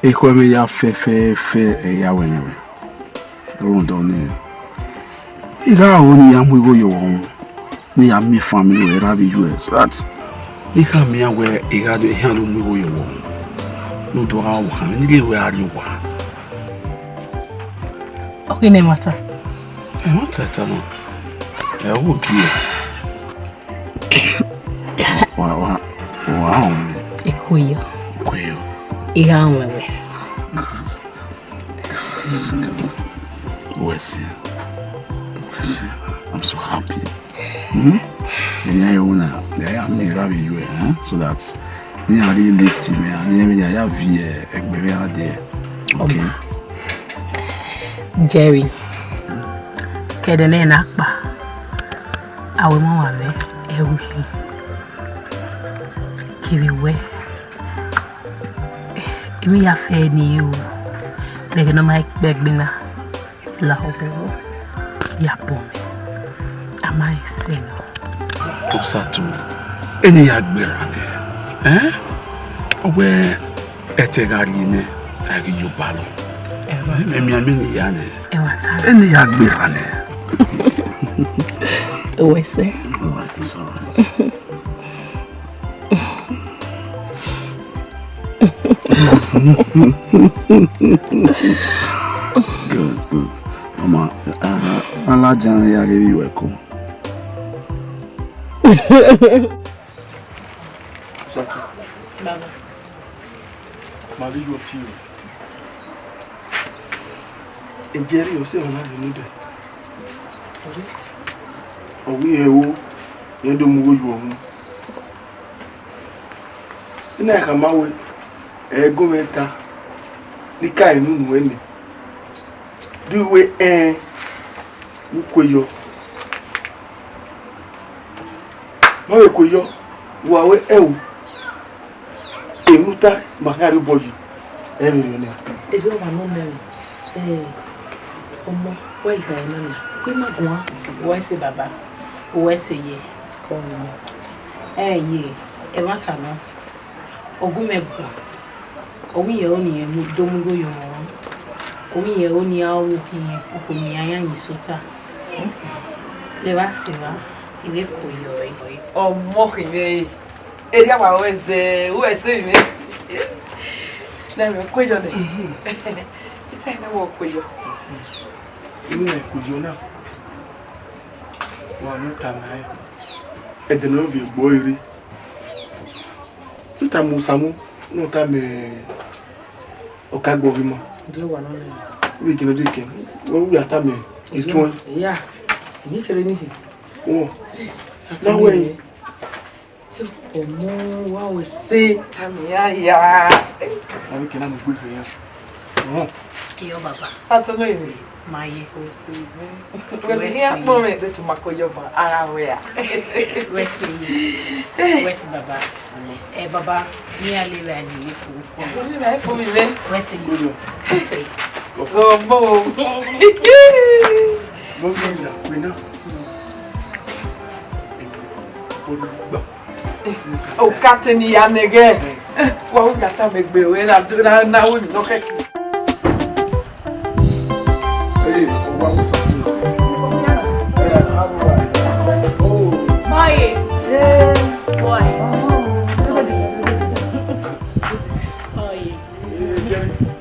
Ekweme ya fe ya wenwe. Rondone. Iga oni ya mwigo yo. Ni ya mi family we rabi US. That ika mi ya we iga do ya do mwigo yo. No do ha wo kan ni le we ari wa. Okay, ne matter. Matter tano. Wo ki. Wa. Ikuyo. Kuyo. Iga wewe. Wesi. I'm so happy. So that's you are really listening me and I have there. Okay. Jerry. Kedene nakpa. Awe mo wa me everything. Kibiwe. Imi ya fe ni you. Beg no mic beg bina. La hope. Ya pome. Am I saying? Osatu. Eni agbera ne. Owe etegari ne. Agi yo balo. Emi amini ya ne. Eni agbera ne. Owe se. Good. Mama, Allah jana ya revi weko. Satu. Baba. Mali yo ti o. Ejeri o se ona ni de. Owi ewo yen do mu goju ohun. Ina ka mawe ego meta ni ka inu nu eni. Duwe ukweyo. Mawe kweyo wawe ewu. Emuta makari boju. Emi Ejo wa no mere. Omo, why ga ina na? Kwe ma gwa. Wo se baba. Wo se ye. Ko mo. Ye. E wata no. Ogumegwa. Owi ye oni emu domugo yo mo. Owi ye oni awu ki okomi ayan yisota. Le va se va. Ile ko yo e. Omo kine. Eri ama weze ni. Na me kwejo de. Ita ina wo kwejo. Ina kwejo na. Wa no tamai. Edeno vi boyri. Nta musamu no ta me okagbo bi mo. Do wa no le. We kino de ken. Wo wi ata me. Itun. Ya. Ni kere ni. Oh. Na we. Omo wa we se tami ya. Na we kena mo gbe fe ya. Oh. Kiyo baba. Sato no ni. Maye. O se be. We ni a moment de to makojo ba ara we ya. Wesi baba. Baba, ni aliwe ani fu. Ni me fu mi le. Wesi. Omo. Mo ni na we na. O kateni ya nege. Wa o gata me gbe we na we no keke. Wa mo sa tu. Boy. Boy.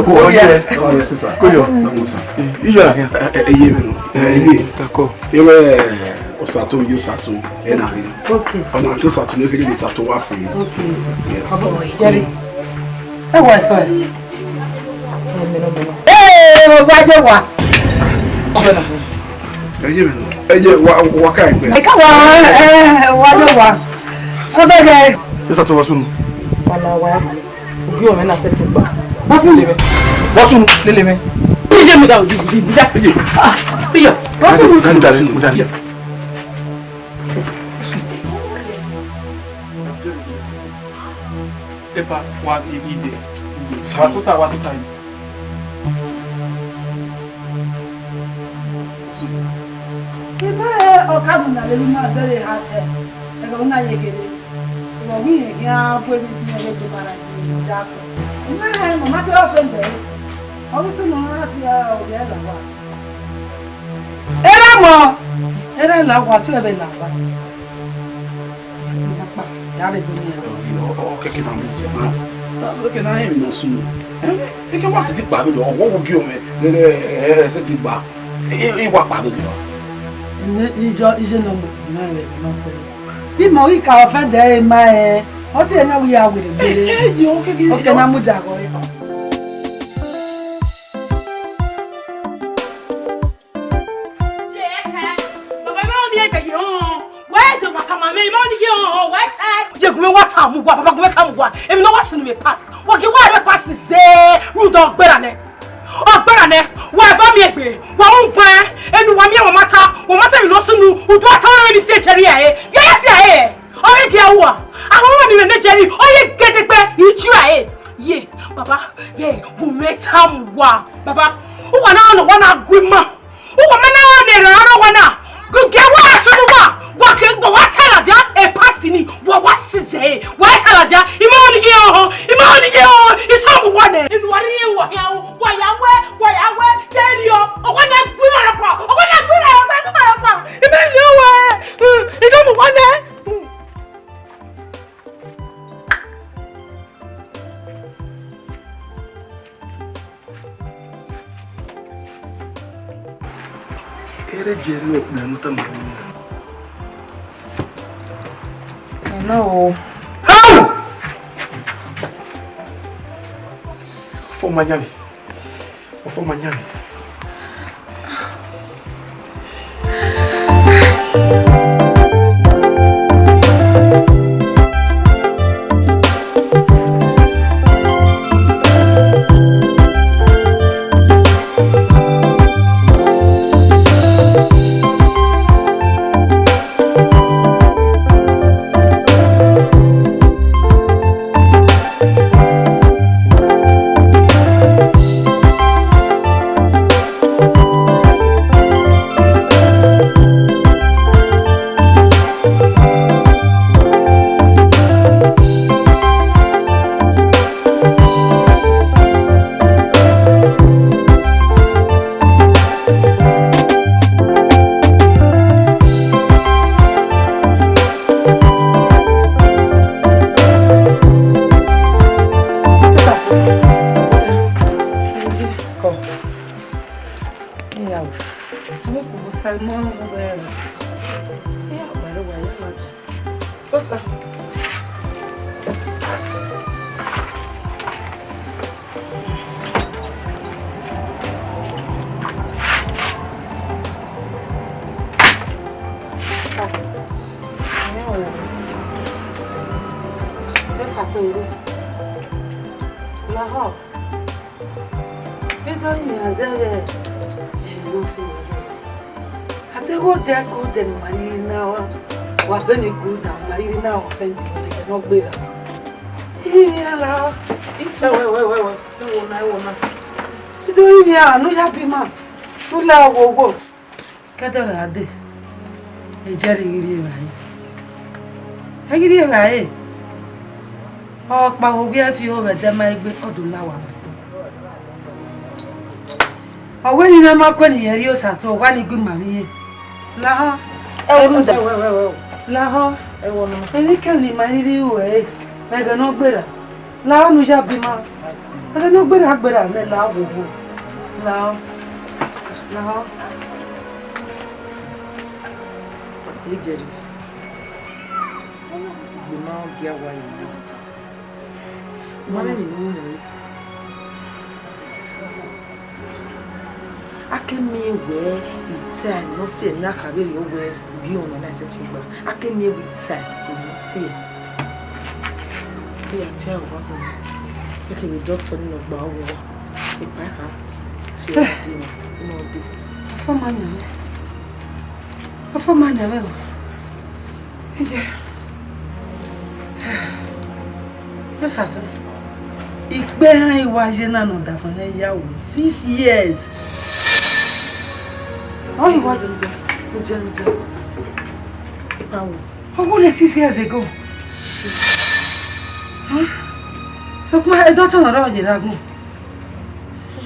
Oh yeah, c'est ça. Koyo, non ça. Il joue là. Eye me no. Eye, d'accord. Ewe osato yo sato e na ri. Okay. Ona ti sato ni kele sato wa sin. Okay. Yes. Jerry. E wa so e. Mo ba je wa. Eye me no. Eye wa ka ipe. E ka wa je wa. So be ge. Yo sato wa sunu. Wala wa. Obi o me na setting ba. Wasun lebe. Wasun lele me. Bije mi da oji bi. Ah, biyo. Wasun dan dan. Epa wa ide. Watuta. Ebe okabu na lelu ma zere hase. Ega una yegere. Ngo wi ye ya bo bi ni le do bara ni da ko. No, mama to offend them. Obviously, no one see how they are like. Era la wa tu ebe la wa. Papa, ya le do ni. Okay, na mo ti ma. Okay, na him no sunu. E ke wa se ti pa mi lo, wo gi o me. Se ti gba. E wa pa mi lo. Ni je no mo na le no pe. Bí mo rí ka offend them ma o se na we are with the. Okay, na mo ja go. Papa go come go. Em no was me past. What get why past say root dog better ne. Oh better ne. Why va me egbe. Wa won pa enu wa me matter you no so nu. U do ata we say cherry aye. Ya ya say aye. O ye dia wo. Ahun ni me cherry. O ye gedegbe you chu aye. Ye baba, ye bu metam wa. Baba, u wa na no wa na gwima. U wa ma na ne ra wa na. Go get wa so nu wa. What tell ya a past in what say? Why tell ya? It's all one. In what you why I wear, tell you, or when I women apart, or when I women apart. It don't one. No. How? For Miami. For Miami. No ya bi ma. Tu la wo. Kadara ade. E jari giri bayi. E giri bayi. O pa wo bi afi o be de ma egbe odun la wa basi. O we ni na ma ko ni yeri o sa to wa ni gbe mami ye. La ha. E wo da. La ha. E wo no. E ni kan ni ma ni ri o e. Me ga no gbera. La nu ya bi ma. Me ga no gbera le la wo. No. Zigeri. You know, get why you do. Mama, you know, I can me where it's time, not say, not have you where beyond when I said to you. I can me with time, you will see. They are terrible. Look at the doctor in the bar. If I have. Afamanya wewe. Yes, Ikpe han iwa je na no da fun yawo 6 years. Oh, you want to How old 6 years ago? Huh? So kuma doctor na ro jira gun.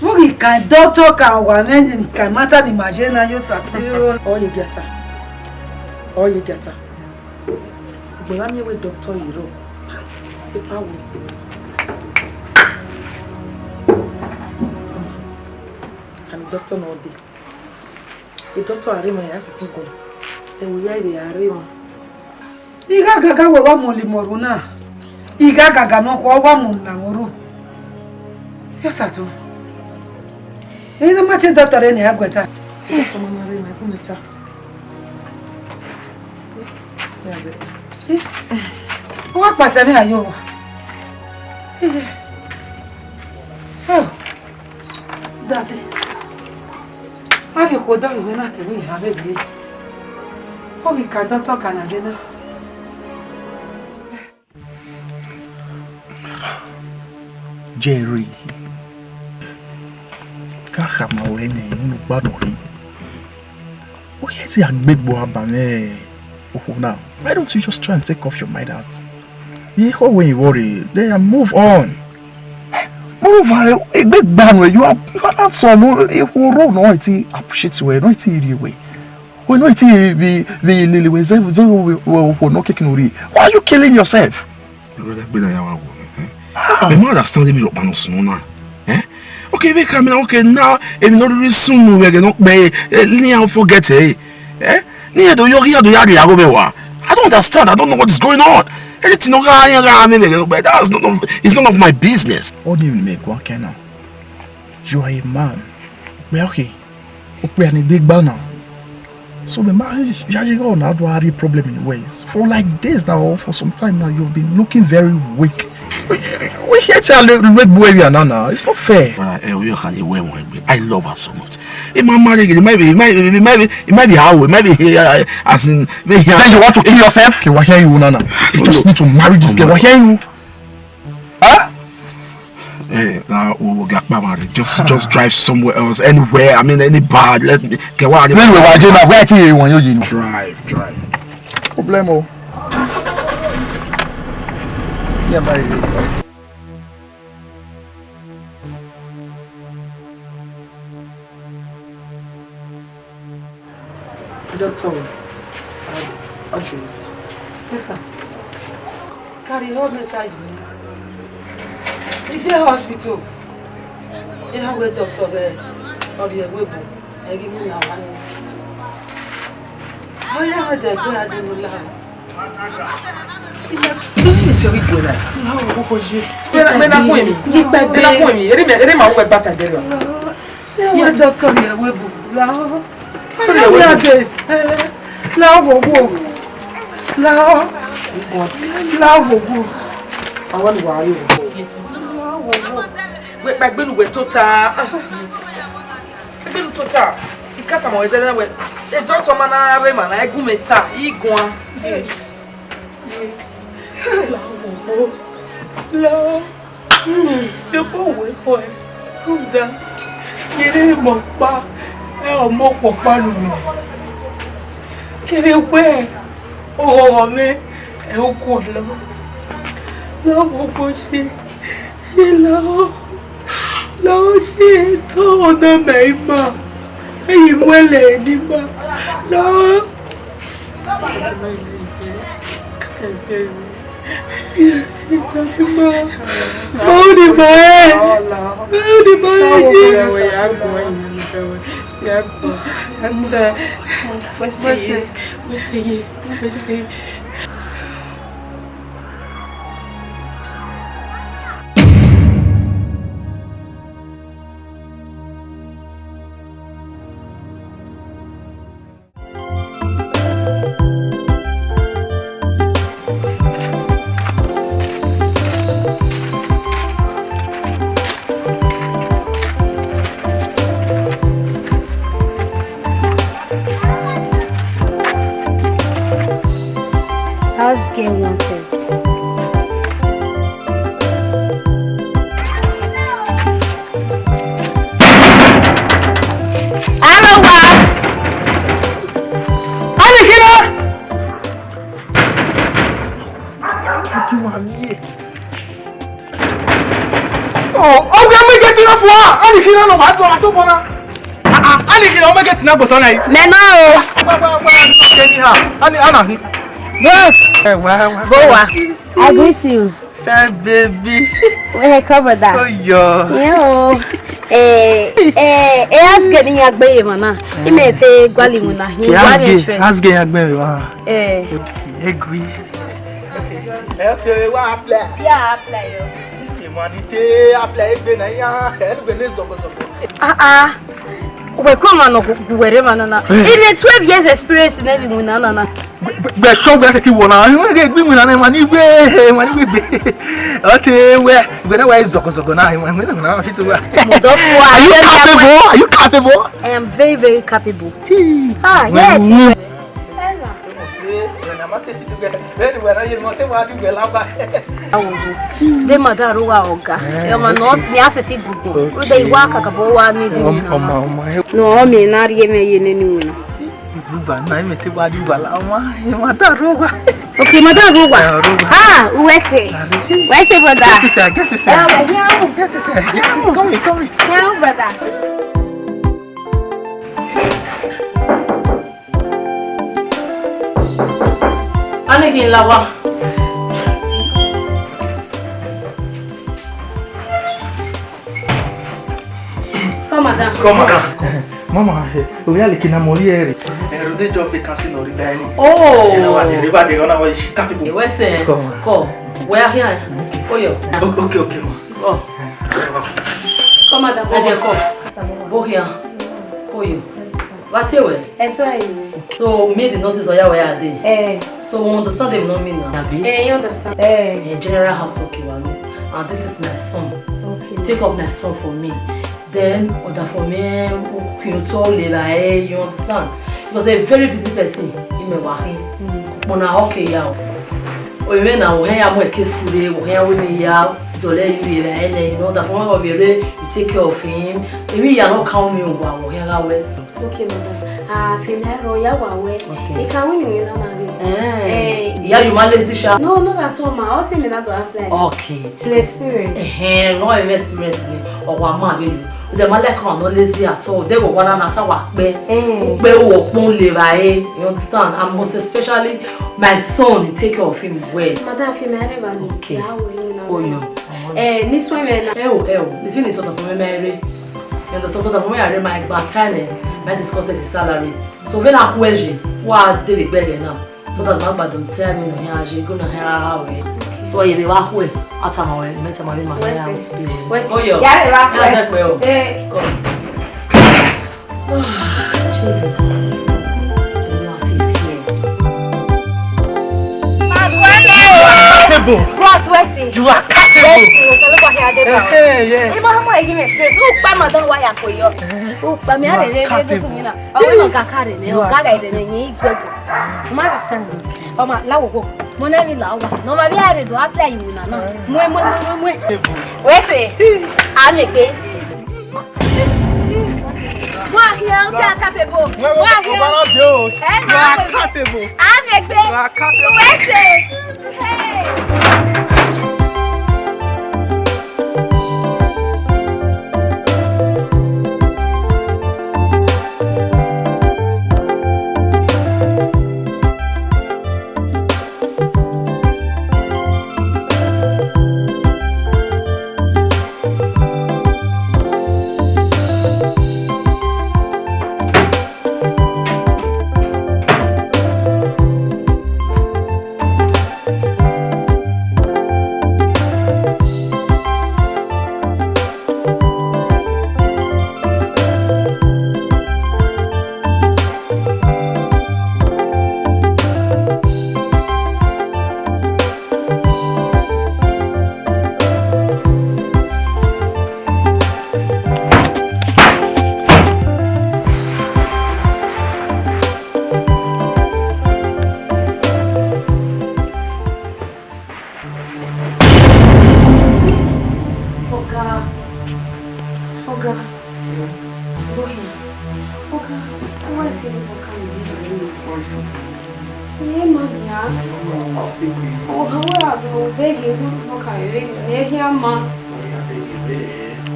Wogi kan doctor kan wa men kan mata ni imagine na yo satio. Oh you get her. Oh you get her. But I'm here with Dr. Hiro. Paper wo. I'm doctor no dey. The doctor are my answer to go. E wo ya be are mo. Iga gaga we wa mo limoru na. Iga gaga no ko wa mo na ngoru. Yo sato. Ina mate doctor ni agweta. Doctor mama re my kumeta. Yaze. Wa pase mi ayo. Oh. That's it. Ari ko do iwe na te mi ha be. O ki ka doctor kana de na. Jerry. Kahama wene unu gbadu ri. O ye si agbegbo abame. Oh now. Why don't you just try and take off your mind out? Yeah, when you worry, then move on. Moreover, a big band you are not someone who wrote no it appreciates you, no it way. We know it be lily ways no kicking. Why are you killing yourself? The mother standing me up on us. Okay, we come okay now. If not really soon, we're gonna be near forget it. Near the yogi do yagi agobewa. I don't understand. I don't know what is going on. Anything but that's not of, it's none of my business. What do you make one now? You are a man. Well, okay. We are in a big banner. So the marriage, you go now to have a problem in ways. For like this now, for some time now, you've been looking very weak. We hate her red boy now. It's not fair. I love her so much. If my marriage, it might be how it might be as in. Then you want to kill yourself? Okay, why hear you, Nana? You just need to marry this girl. Why hear you? Huh? Hey, now we will get married. Just drive somewhere else, anywhere. I mean, any bar. Let me. Drive. Problemo. Yeah, baby. Doctor, okay. Listen. Carry her better you. Is she hospital? You have a doctor there. Or the web. I give you now. How you have the boy I didn't lie. Ini se wi kwela. Na wo ko je. Me na ko mi. Me na ko mi. Ere ma wo bata de lo. Ya doctor ya web. La. So ya web. La wo wo. La. La wo wo. Awon wa yo. La wo wo. We ba gbenu we total. Gbenu total. Ikata mo edere we. E doctor mana re mana egun meta igun. Lo, dopo we foi, kuda, kiri mo pa, mo po pa lu mi. Kiri we, mi, o ko lo mo ko se lo se to na me ma, eyi wele ni ma, lo. How's game wanted? Oh, we are getting enough for her. And if you don't know what to do, and if you don't get enough, but on it. Yes. Boa. I greet you. Fair baby. We cover that. Oh, yo. Ask getting your baby, Mana. He may say, Gualimuna. He has interest. Ask getting your baby. Agree. Okay, what play? Yeah, I play. Humanity, I play. We come on, wherever, Nana. Even 12 years experience in every Munana. But show me that you want to get women and money. Okay, when I was Zokosogona, are you capable? I am very, very capable. Yes. The mother Ruaoga, your nose, Niasity Gugu, they walk a couple of needing. No, me not give me any. Okay, Madame Ruba. Ah, where's it? Where's it, brother? Get it, come. Now, brother. Anakin lawa. Come, madam. Mama, we are looking at Moliere. And they drop the casino. Oh, she's capable. Where's it? Come. Where here? Oh, yo. Okay. Oh. Come, madam. Come. Go here. Oh, you. What's your way? That's why. So, made the notice of your way are they? So, we understand them not mean now. You understand? General house, okay, and this is my son. Okay. Take off my son for me. Then, order for me, you understand? Because a very busy person in my working. When I okay, we went now, we have a case today, we have with ya, you know, the form of your you take care of him. Maybe you are not counting me while we are away. Okay, madam. Female way. You can win you know. Yeah, you manage this shop. No, not at all, ma. I'll say me not to apply. Okay. The experience. No experience or one man. The Malek are not lazy at all. They will want to work. You understand? And most especially my son, you take care of him well. Madam, female, okay. Oh, you. This woman. This is sort of marry. And the sort of way I read my battalion, I discuss the salary. So when I question, what did it better now? So that my don't tell me you're going to have so you walk away. At a moment, met my hair. Oh, you. Yeah, Cross Wesley. You are capable. Yeah. You have more experience. Oh, by Madam Waya for you. Oh, by me, I didn't know. I will not carry the Gaga and ye go. Understand? Oh, my Lago. Monami Lawa. No, my dear, do I play you now? Wesley, I make it. What here? Capable. What here? I make it. Wesley. Hey.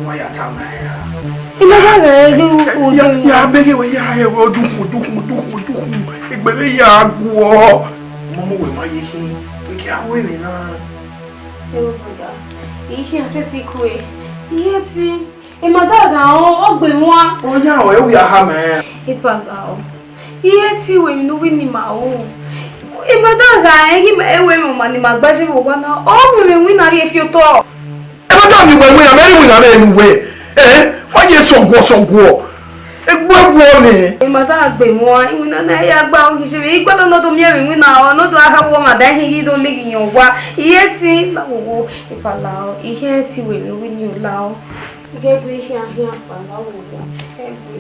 Why ya tamaya? Ya bege we ya duku. Igbele ya go. Momo we ma yihin. We ki awe mi na. Boda. Ihe aseti kwe. Ihe ti. E madaga o gbe won. O ya o e wi aha me. Ipaga o. Ihe ti we no we ni ma o. E madaga e gi me ewe mo ma ni ma gbaje bo wa na. O me wi na ri e fi o to. E madaga mi we na me wi na me nu we. Fọyẹ sọgọ egbo ni imata gbe mo iwina na ya gba o kise be igba lọ́nà tó mi e wi na ọ̀nà tó aha wo ma da hin gi do le yan wa iye ti lawo ipala o iye ti we lo wi ni o la o ge gbe ihe ahia pa lawo ga egbe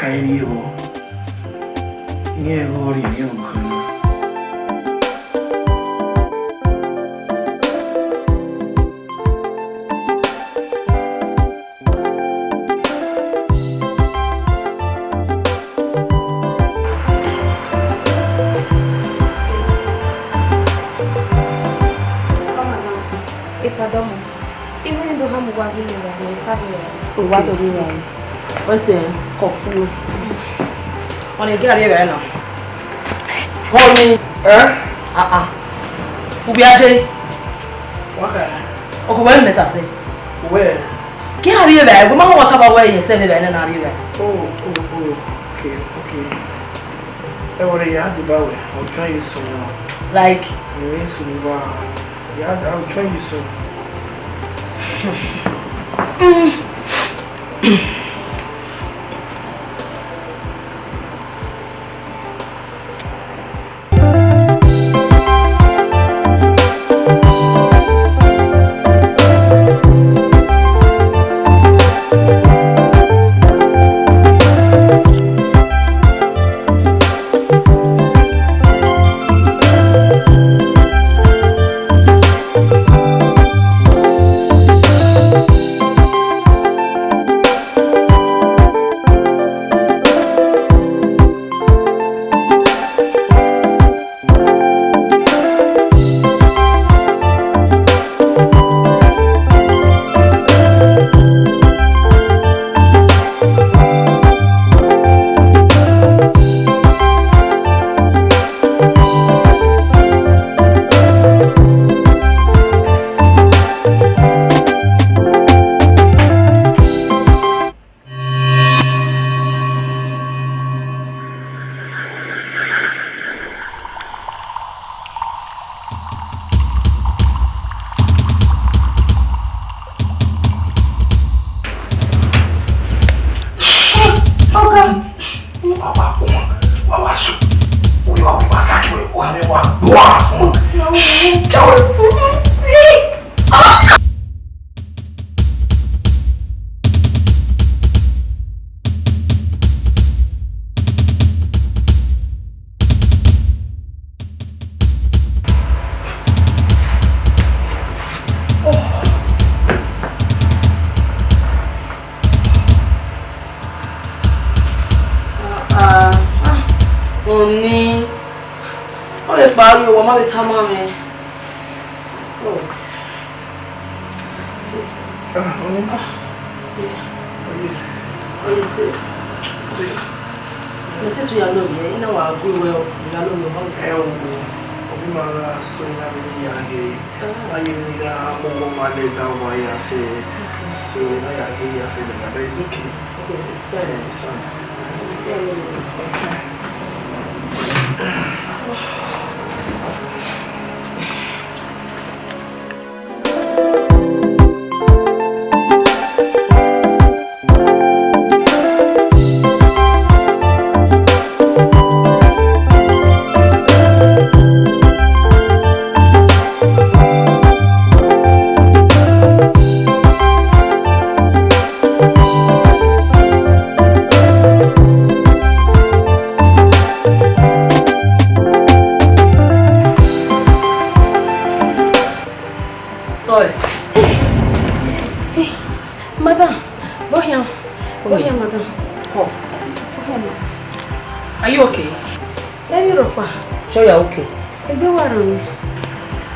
Cái nhiều nghe vô thì nhiều hơn ipadomo even do hamu wa gile ya ni sabe o wa do ni ya o se koku on e gari be na ho ni ubi aje wa o ko we meta se we gari be go ma ho wata ba we yin se ne be na ri be okay I already had the bawe. I'll try you soon now. like Yeah, I'll try you soon. Oni o le pari o ma be ta ma me oh this yes me te tu ya lo ye ina wa go we o ya lo yo ma ta o Obi ma so ina bi ya ge ayi ni ga mo ma le ga wa ya fe so ina ya ge ya fe na but it's okay. It's fine. It's fine. Okay. Are you okay? Let me ropa. Sure you're okay. Ebe warun.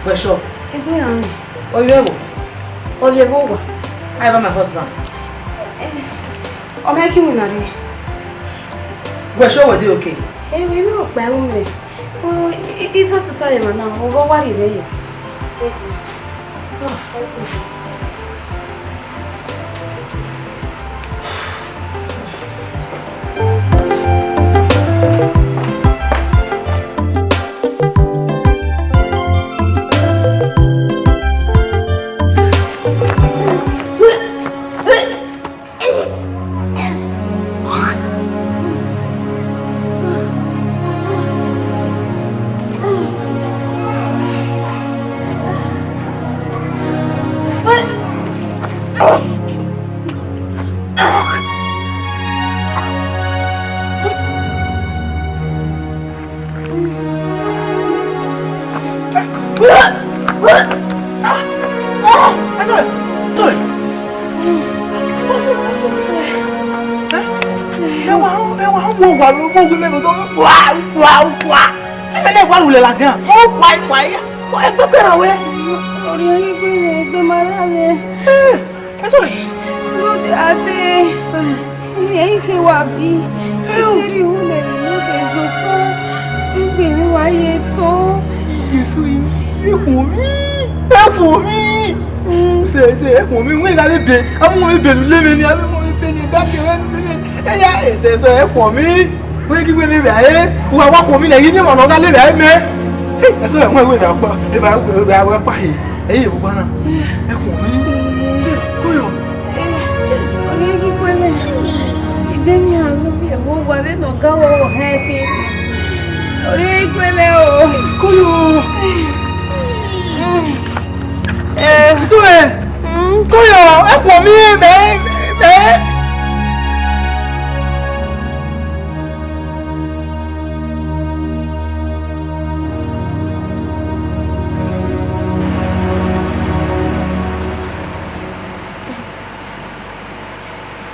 We're sure. Ebe warun. Oyebo. Oyebo. I have my husband. Ọmọ kí mo na re. We're sure we're okay. We mi ropa e mo. Oh, ito tuta le ma na. O go wari be ye. For me, we give me there. Who are what woman? You never know that live me. That's why we will have. If I will buy. Hey, Bwana. For me. Say, go on. Olegi kwele. Ideni halu bi e wo wa be no ga wo happy. Olegi kwele o. Go on. So go on. For me, me.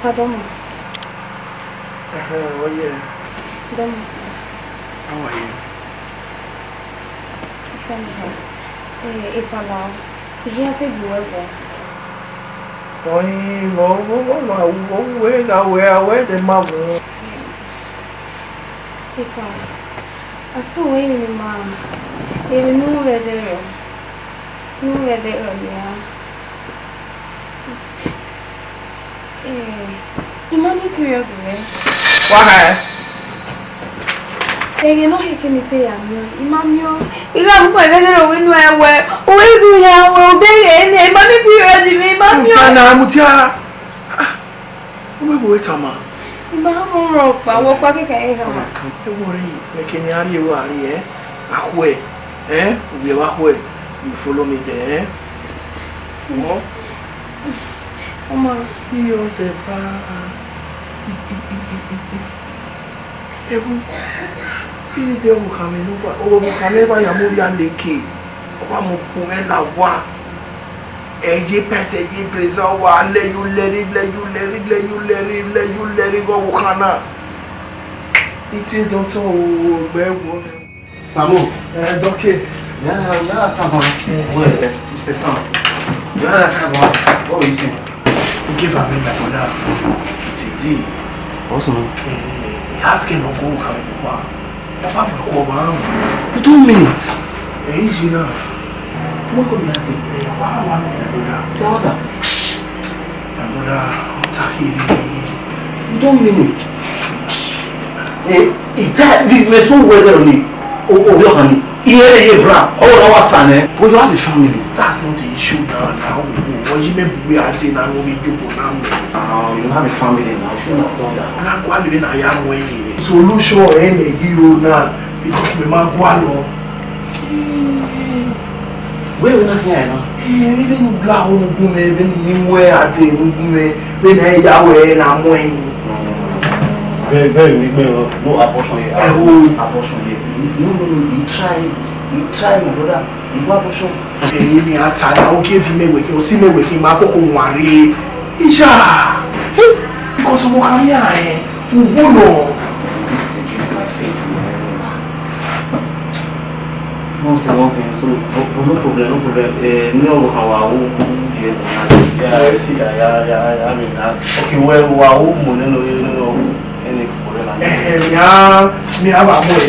Pardon. Oh yeah. Don't miss me. How are you? Thanks. Ipala. Here take you well. Where the mother? Ipa. Atu we ni ma. Even no weather. No weather yeah. Imami period we. Why? Ege no he can say amio. Imamio. Ila mpo weather we no ewe. O we do ya we be ye imami period me imamio. Kana mutia. We bo etama. Imamu ro pa wo pa ke kan e ha. E worry me kenyari e wari ahwe. We wa ahwe. You follow me there. No. Oma. Yo se pa. Ebu. Ide o kamenu ba. O mo kameva ya mo ya leke. O wa mo kun la wa. Eje pete eje presa wa le you leri go wo kana. Iti doctor o gbe wo. Samu. Doke. Yeah, come on. Wait, Mr. Sam. Yeah, come on. What are you saying? We give her my brother today. Awesome. Asking no go come over. The family go man. 2 minutes. Easy now. What could you ask him? Wow, my brother. Tell us. My brother, Tahiri. 2 minutes. It's that we so weather on it. Oh, your honey. Here, bra. Oh, our son, but you have a family. That's not the issue now. What you may be at in and will be you you have a family now. You shouldn't have done that. I'm not going to young way. Solution any hero now because me magwalo. Where we not here now? Even black gume, even nimwe ate gume, when I yawe na mwe. Very, no abortion here. Abortion here. No. You try, my brother. You go abortion. Ni atana okay fi me we, o si me we ki ma koko nware. Isha. Because mo kan ya ubo no. This is life. faith. No, c'est bon, so no problem. No, how yeah, see, yeah, I mean, okay, well, wow, no, any foreign. Yeah, me have a more.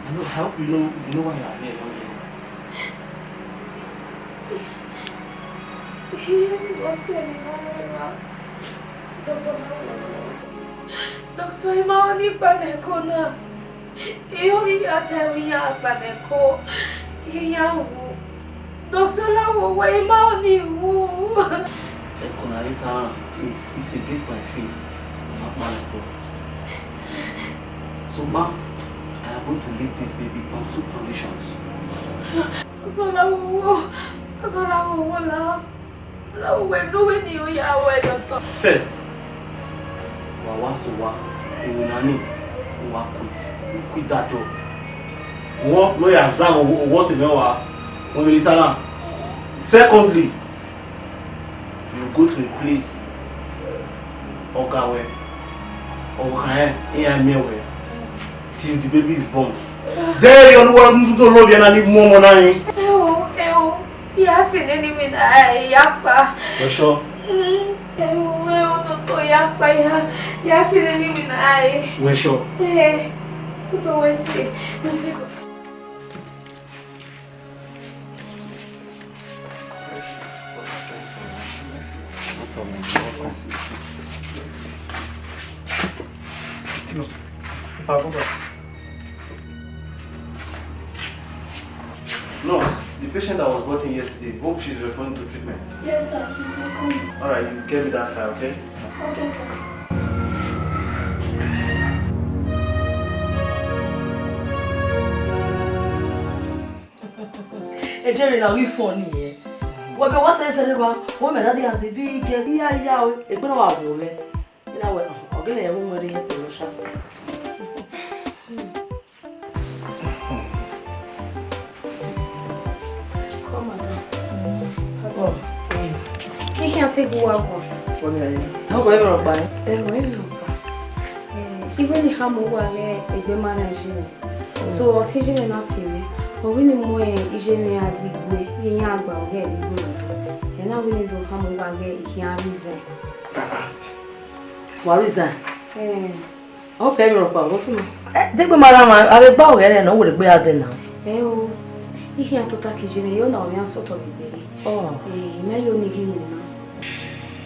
I will help you know why you are here, Doctor Imani Banekona. You tell me Baneko. Yawu. Doctor Lawo, why Imani? Konarita is against my faith. So, ma, I am going to leave this baby on 2 conditions. Doctor Lawo, First, quit that job. One lawyer Zam was in our secondly, you go to a place Okawe or till the baby is born. There you want to love you and need more money. Yes, in any minute, Yapa. For sure. Yes, in any minute, We're sure. Eh, put away, say, Nurse, the patient that was brought in yesterday, hope she's responding to treatment. yes, sir, she's welcome. Alright, you get me that file, okay? Okay, sir. Jerry, now we funny, eh? What be what's say ba? Wo me that has the big yeah o. E gbe na wa wo me. Ina we o gele e wo mo re promotion. Come on. You can't take one. Funny, How go ever buy? Even the ham over there, a good manager. So, what's his name? Not TV. But we need more engineer at the way. He ain't going to get it. And now we need to come over here. He can't reason. What is that? Oh, favorite about what's it? Take my madam, I will bow here and I would be out there now. Oh, he can't talk to Jimmy. You know, I'm sort of baby. Oh, may you need him.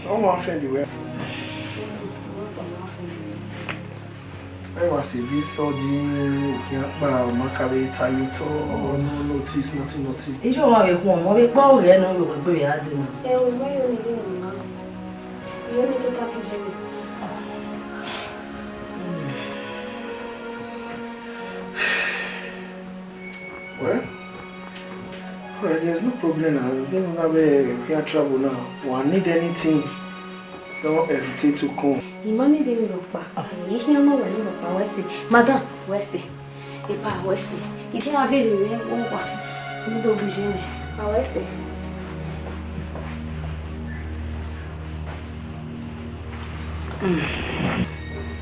I want to offend you. I was a visa, you can't buy Maccabi, Tayoto, or no notice, nothing. If you want to home, I will bow here and we will be out there. Oh, may you need him now. You need to talk to Jimmy. Well, there's no problem now. You can't travel now. One need anything, don't hesitate to come. You money they will look back. You can't know when you look back. Where's it? Madam, where's it? Where's it? If you have it, you won't go. You don't be Jimmy. Where's it?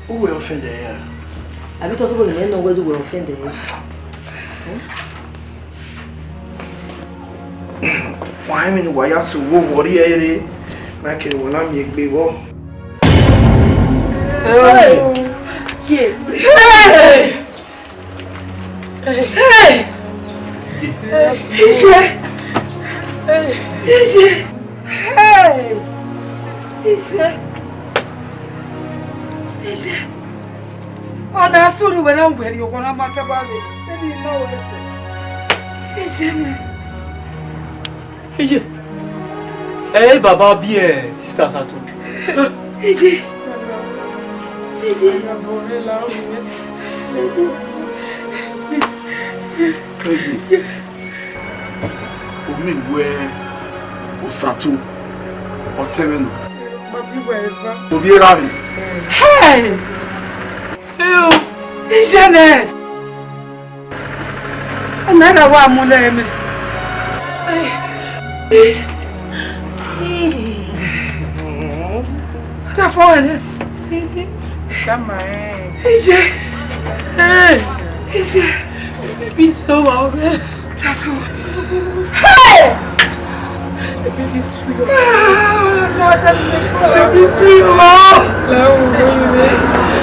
Who will offend here? I be talking about the no where to go offend here. Why I mean, why you so worry here? Make it one am make baby. Hey! Hey! Oh, that's soon when I'm ready. You're going to matter about it. Maybe you know what I said. Hey, Baba, bien, c'est ça tout. Osato, Otemeno. Hey! Hey! Ishene! Another one, Muleme. Tá fora. Tá mãe. Hey! Baby, so well, man. Hey! Baby, sweet. Ah, no, that's baby, sweet, mom. No, baby.